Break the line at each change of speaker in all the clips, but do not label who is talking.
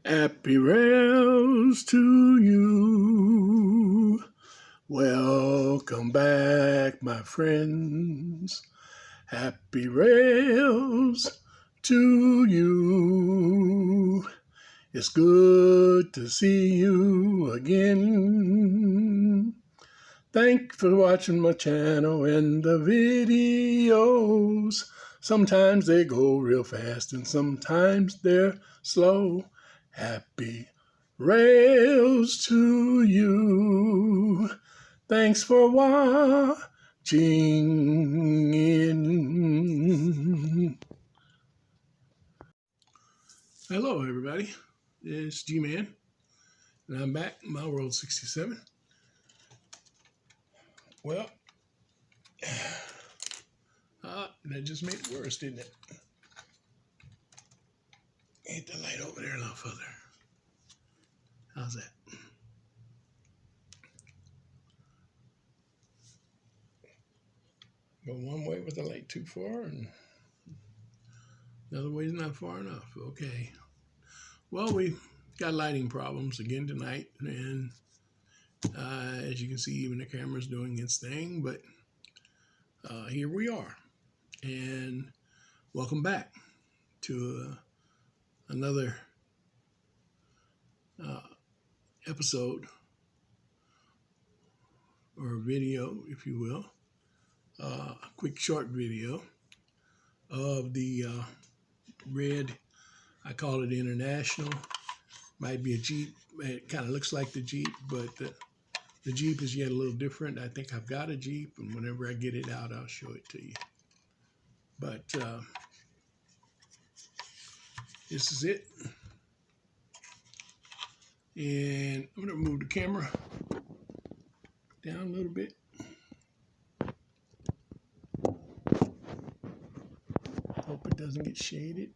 Happy rails to you. Welcome back, my friends. Happy rails to you. It's good to see you again. Thanks for watching my channel and the videos. Sometimes they go real fast and sometimes they're slow. Happy rails to you. Thanks for watching in. Hello, everybody. It's G-Man, and I'm back in my world 67. Well, that just made it worse, didn't it? Hit the light over there a little further. How's that? Go one way with the light too far, and another way is not far enough. Okay. Well, we got lighting problems again tonight, and as you can see, even the camera's doing its thing, but here we are. And welcome back to another episode or video, if you will, a quick short video of the red, I call it International. Might be a Jeep. It kind of looks like the Jeep, but the Jeep is yet a little different. I think I've got a Jeep, and whenever I get it out, I'll show it to you. But this is it. And I'm going to move the camera down a little bit. Hope it doesn't get shaded,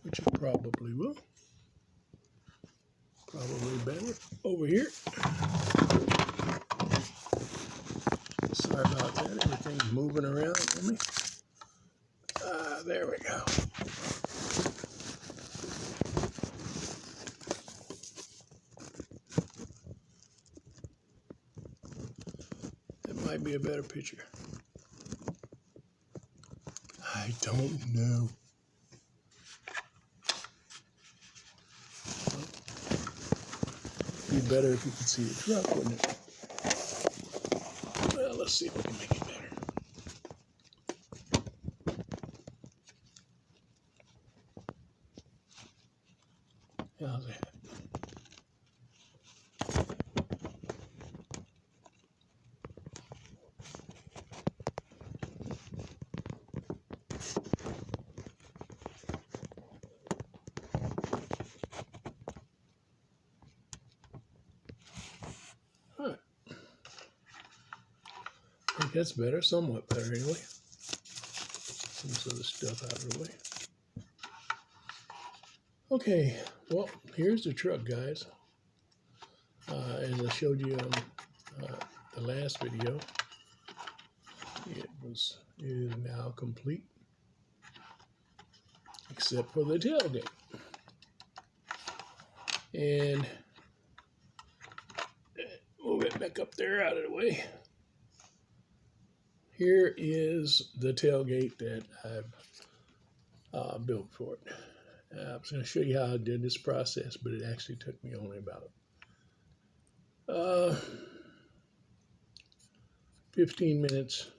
which it probably will. Probably better over here. Sorry about that. Everything's moving around for me. There we go. That might be a better picture. I don't know. It'd be better if you could see the truck, wouldn't it? Well, let's see if we can make it better. How's that? All right. I think that's better, somewhat better anyway. Some of the stuff out of the way. Okay, well, here's the truck, guys. As I showed you on the last video, it is now complete, except for the tailgate. And move it back up there out of the way. Here is the tailgate that I've built for it. I was going to show you how I did this process, but it actually took me only about 15 minutes.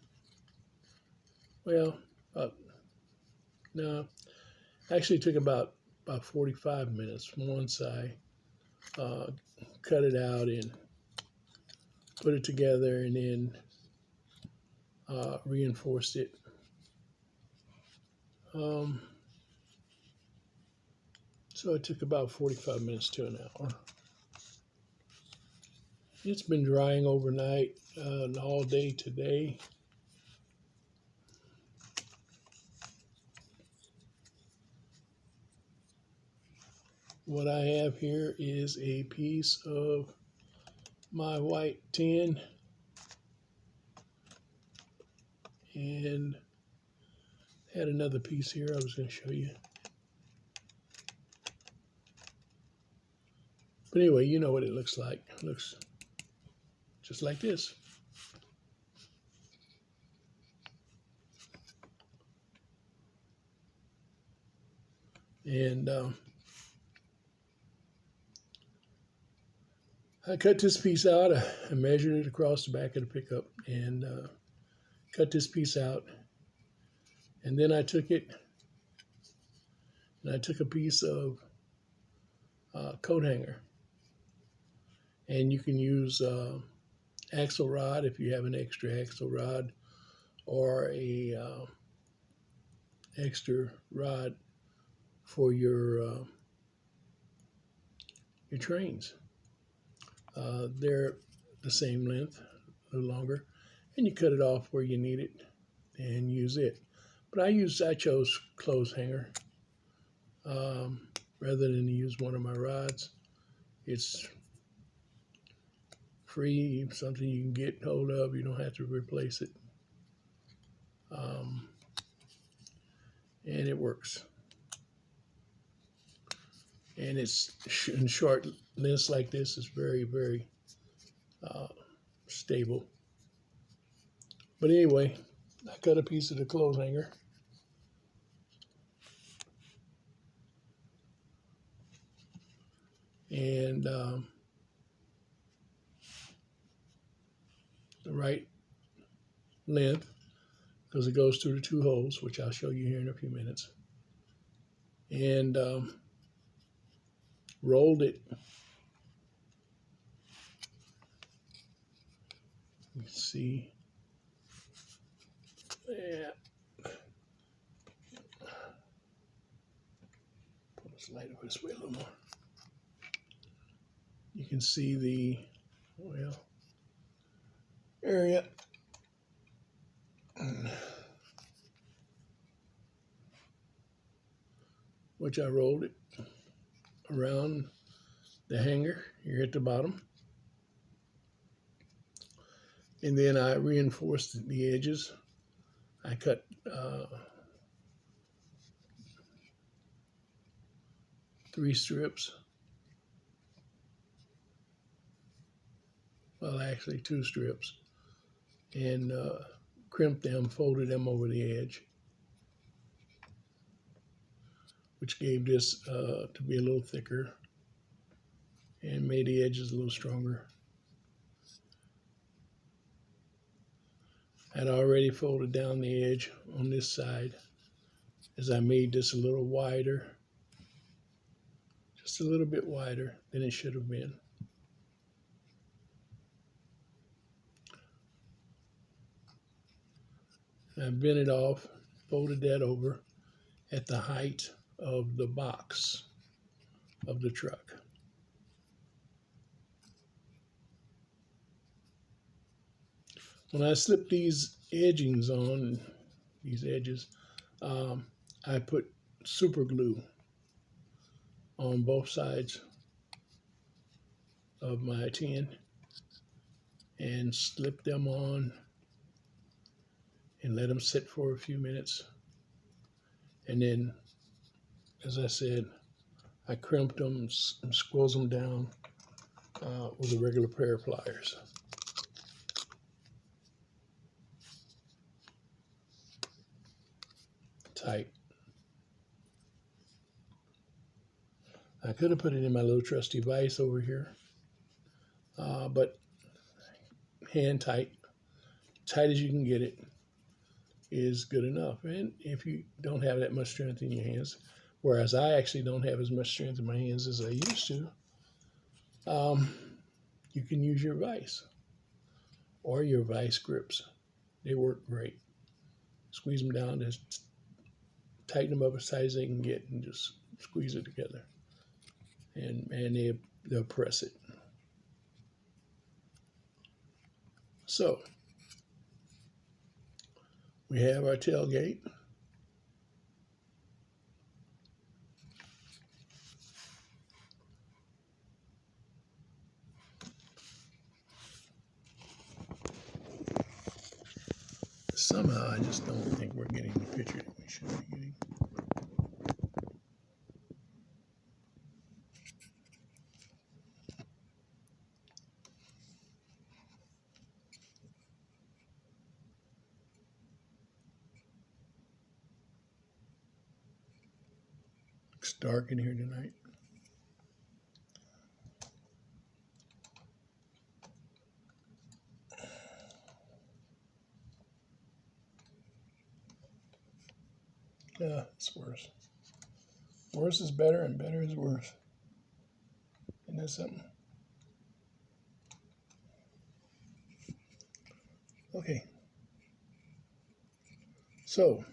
Well, no, actually took about 45 minutes once I cut it out and put it together and then reinforced it. So it took about 45 minutes to an hour. It's been drying overnight and all day today. What I have here is a piece of my white tin and Had another piece here I was going to show you. But anyway, you know what it looks like. It looks just like this. And I cut this piece out. I measured it across the back of the pickup and cut this piece out. And then I took it and I took a piece of coat hanger. And you can use axle rod if you have an extra axle rod, or a extra rod for your trains. They're the same length, a little longer, and you cut it off where you need it and use it. But I chose clothes hanger rather than to use one of my rods. It's free, something you can get hold of. You don't have to replace it. And it works. And it's in short lengths like this is very, very stable. But anyway, I cut a piece of the clothes hanger. And the right length, because it goes through the two holes, which I'll show you here in a few minutes. And rolled it. You see, yeah. Pull this light over this way a little more. You can see the area. Which I rolled it around the hanger here at the bottom. And then I reinforced the edges. I cut 3 strips. Well, actually 2 strips. And crimped them, folded them over the edge, which gave this to be a little thicker and made the edges a little stronger. I'd already folded down the edge on this side as I made this a little wider, just a little bit wider than it should have been. I bent it off, folded that over at the height of the box of the truck. When I slipped these edgings on, these edges, I put super glue on both sides of my tin and slipped them on and let them sit for a few minutes. And then, as I said, I crimped them and squeezed them down with a regular pair of pliers. Tight. I could have put it in my little trusty vise over here, but hand tight, tight as you can get it, is good enough. And if you don't have that much strength in your hands, whereas I actually don't have as much strength in my hands as I used to, you can use your vise or your vise grips. They work great. Squeeze them down, just tighten them up as tight as they can get and just squeeze it together. And they'll press it. So we have our tailgate. Somehow I just don't think we're getting the picture that we should be getting. It's dark in here tonight. Yeah, it's worse. Worse is better and better is worse. Isn't that something? Okay. So,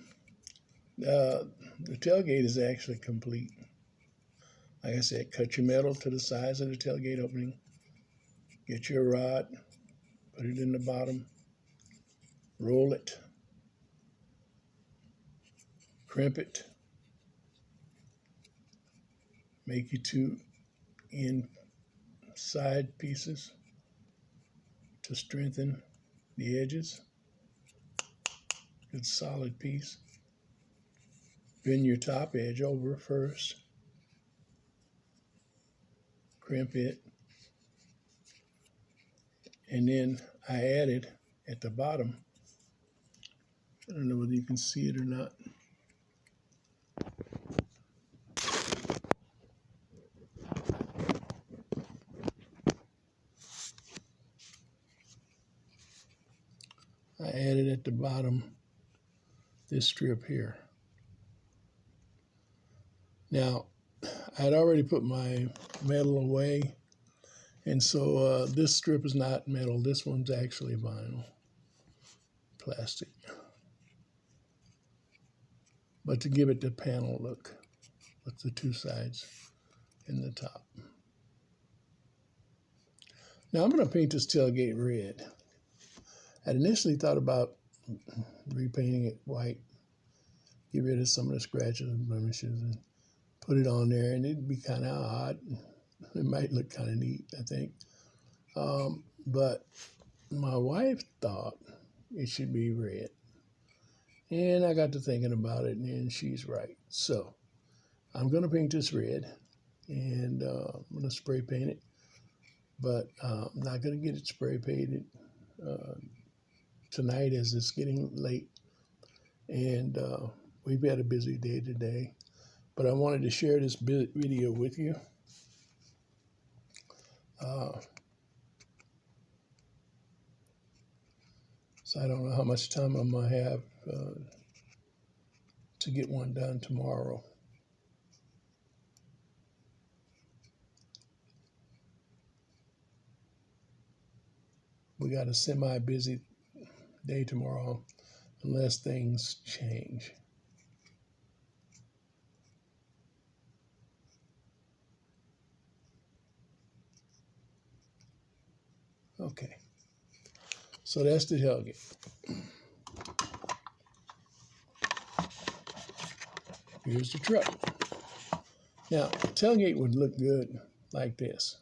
the tailgate is actually complete. Like I said, cut your metal to the size of the tailgate opening. Get your rod, put it in the bottom, roll it, crimp it, make your two inside pieces to strengthen the edges. Good solid piece. Bend your top edge over first. Crimp it. And then I added at the bottom, I don't know whether you can see it or not. I added at the bottom this strip here. Now, I'd already put my metal away, and so this strip is not metal. This one's actually vinyl, plastic. But to give it the panel look with the two sides and the top. Now I'm going to paint this tailgate red. I'd initially thought about repainting it white, get rid of some of the scratches and blemishes, and put it on there, and it'd be kind of odd. It might look kind of neat, I think. But my wife thought it should be red. And I got to thinking about it, and she's right. So I'm going to paint this red, and I'm going to spray paint it. But I'm not going to get it spray painted tonight as it's getting late. And we've had a busy day today. But I wanted to share this video with you. So I don't know how much time I'm going to have to get one done tomorrow. We got a semi-busy day tomorrow unless things change. Okay, so that's the tailgate. Here's the truck. Now, the tailgate would look good like this.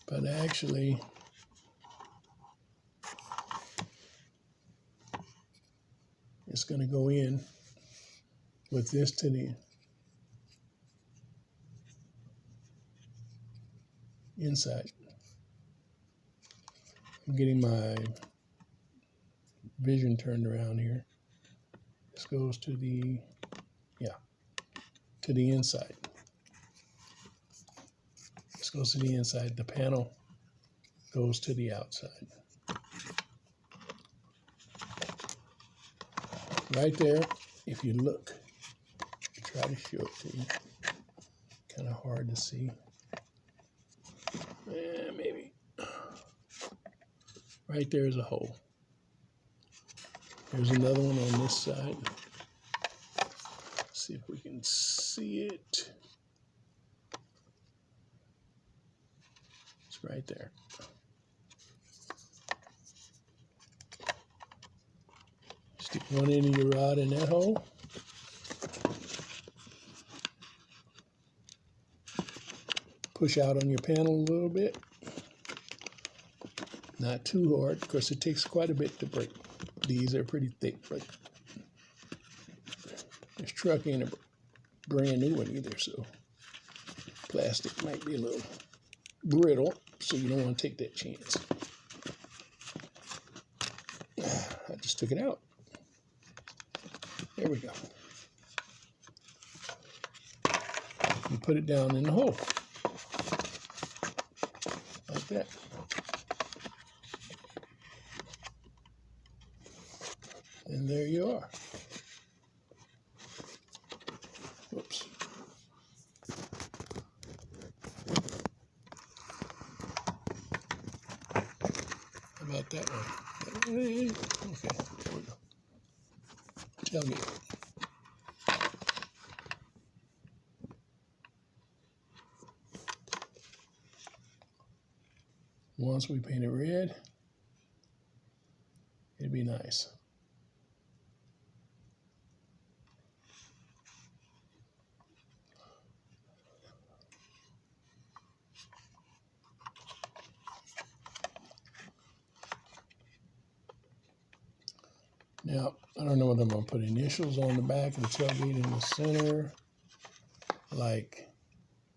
But actually, it's going to go in with this to the inside. I'm getting my vision turned around here. This goes to the, to the inside. This goes to the inside. The panel goes to the outside. Right there, if you look, try to show it to you. Kind of hard to see. Maybe. Right there is a hole. There's another one on this side. Let's see if we can see it. It's right there. Stick one end of your rod in that hole. push out on your panel a little bit. Not too hard, because it takes quite a bit to break. These are pretty thick, but this truck ain't a brand new one either, so plastic might be a little brittle, so you don't want to take that chance. I just took it out. There we go. And put it down in the hole. Like that. And there you are. Whoops. How about that one? Okay, there we go. TailGate. Once we paint it red, it'd be nice. Now, I don't know what I'm going to put initials on the back of the tailgate in the center. Like,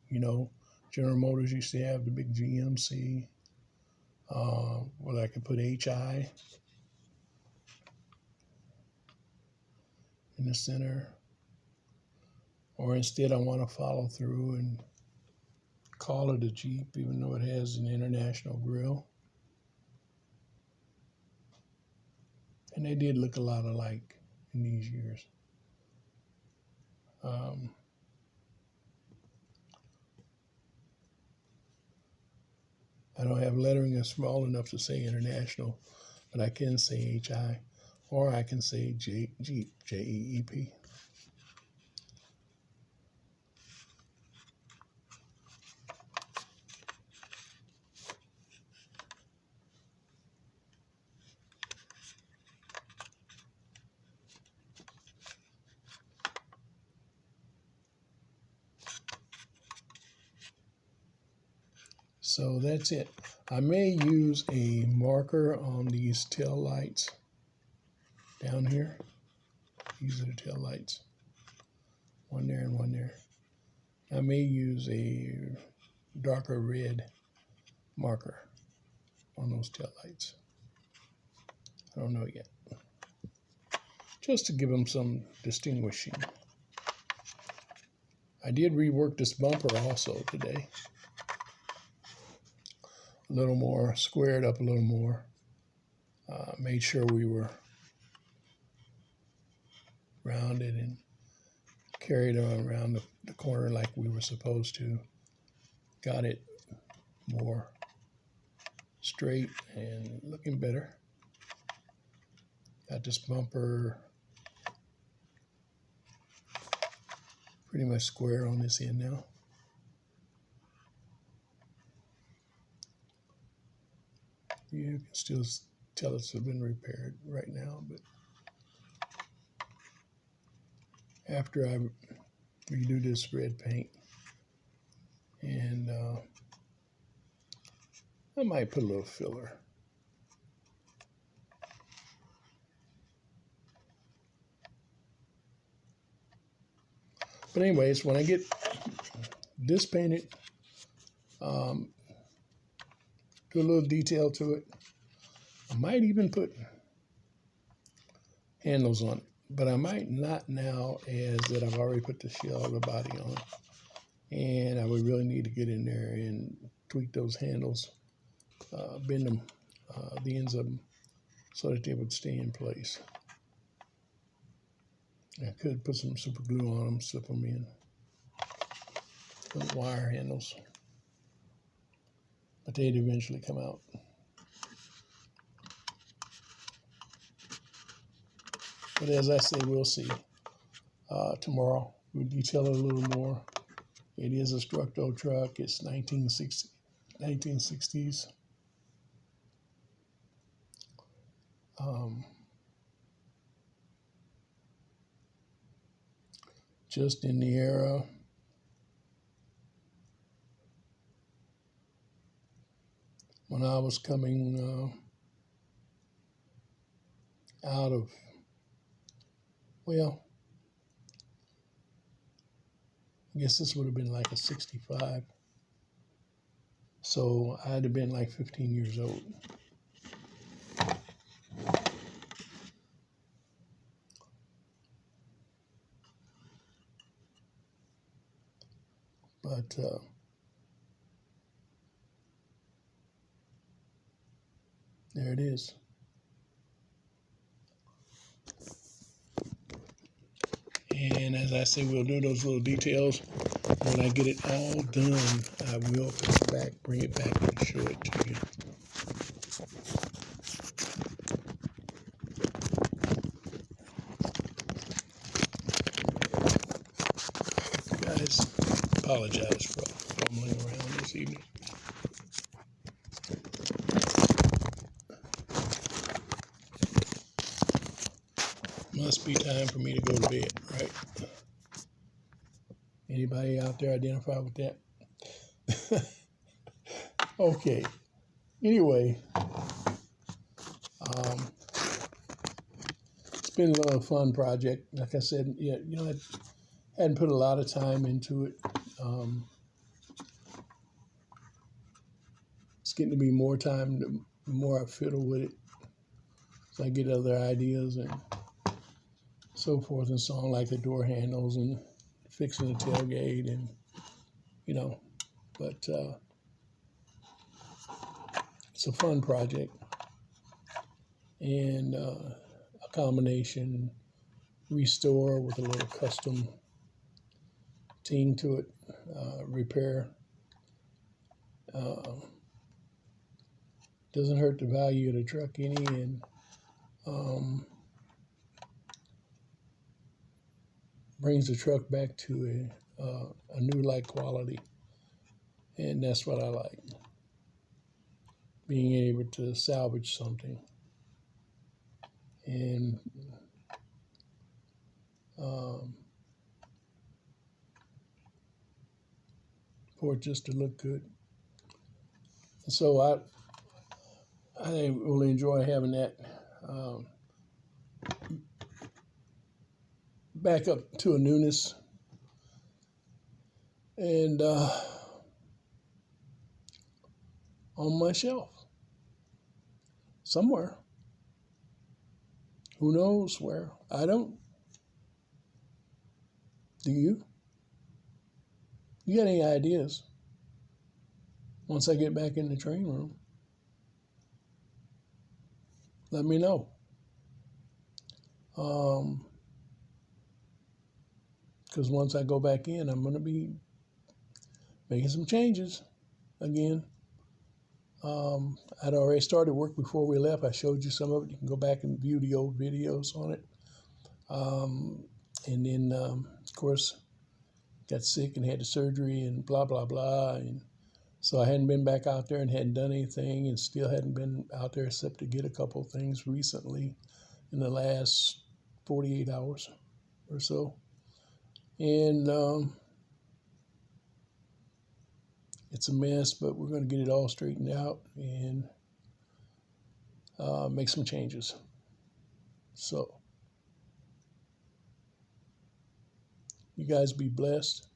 you know, General Motors used to have the big GMC. Well, I could put HI in the center. Or instead, I want to follow through and call it a Jeep, even though it has an international grill. And they did look a lot alike in these years. I don't have lettering that's small enough to say international, but I can say HI, or I can say Jeep, J-E-E-P. So that's it. I may use a marker on these tail lights down here. These are the tail lights. One there and one there. I may use a darker red marker on those tail lights. I don't know yet. Just to give them some distinguishing. I did rework this bumper also today. A little more, squared up a little more. Made sure we were rounded and carried on around the corner like we were supposed to. Got it more straight and looking better. Got this bumper pretty much square on this end now. You can still tell it's been repaired right now, but after I redo this red paint, and I might put a little filler. But anyways, when I get this painted, do a little detail to it. I might even put handles on it, but I might not now, as that I've already put the shell of the body on. And I would really need to get in there and tweak those handles, bend them, the ends of them, so that they would stay in place. I could put some super glue on them, slip them in. Those wire handles. But they'd eventually come out. But as I say, we'll see. Tomorrow, we'll detail it a little more. It is a Structo truck. It's 1960s. Just in the era when I was coming out of, well, I guess this would have been like a 65. So I'd have been like 15 years old. But there it is. And as I say, we'll do those little details. When I get it all done, I will come back, bring it back, and show it to you. Guys, apologize for fumbling around this evening. Must be time for me to go to bed, right? Anybody out there identify with that? Okay. Anyway, it's been a little fun project. Like I said, yeah, you know, I hadn't put a lot of time into it. It's getting to be more time, the more I fiddle with it. So I get other ideas and so forth and so on, like the door handles and fixing the tailgate and, you know, but it's a fun project. And a combination restore with a little custom ting to it, repair. Doesn't hurt the value of the truck any, and brings the truck back to a new like quality, and that's what I like, being able to salvage something and for it just to look good. And so I really enjoy having that back up to a newness. And on my shelf somewhere. Who knows where? I don't. Do you? You got any ideas? Once I get back in the train room, let me know. Because once I go back in, I'm going to be making some changes again. I'd already started work before we left. I showed you some of it. You can go back and view the old videos on it. And then, of course, got sick and had the surgery and blah, blah, blah. And so I hadn't been back out there and hadn't done anything, and still hadn't been out there except to get a couple of things recently in the last 48 hours or so. And it's a mess, but we're going to get it all straightened out and make some changes. So you guys be blessed.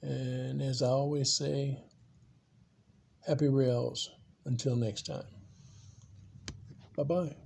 And as I always say, happy rails until next time. Bye-bye.